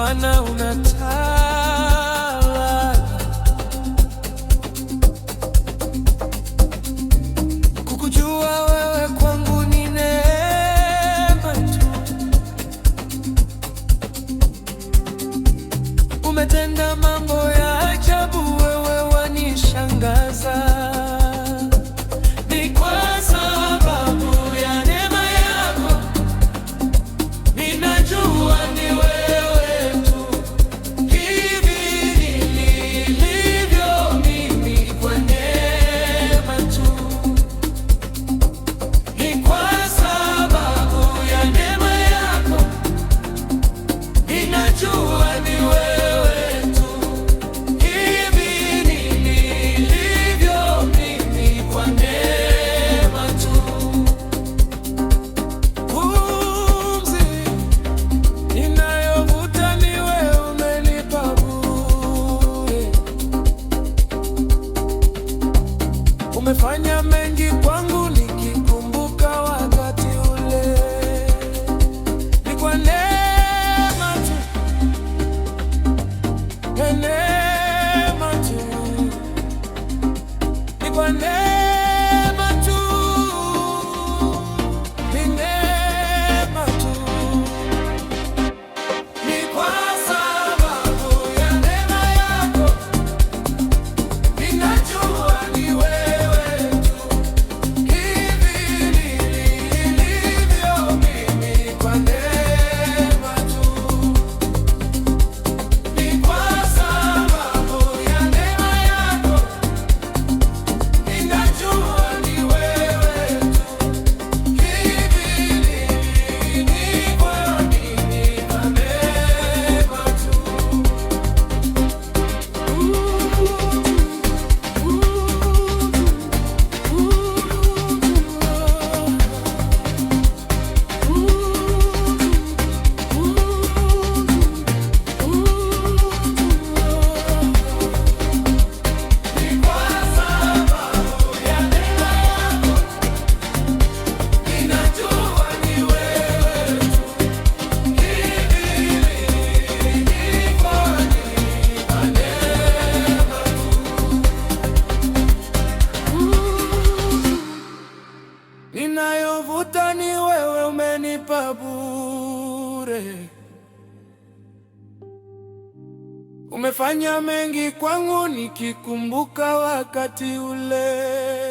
Bwana unatawala, kukujua wewe kwangu ni neema tu. Umetenda mambo ya ajabu, wewe wanishangaza. Umefanya mengi kwangu, nikikumbuka wakati ule. Ni kwa neema tu, neema tu, ni kwa neema tu, ni neema tu, ni kwa sababu ya neema yako ninajua ni wewe. Ninayovuta ni wewe, umenipa bure. Umefanya mengi kwangu, nikikumbuka wakati ule.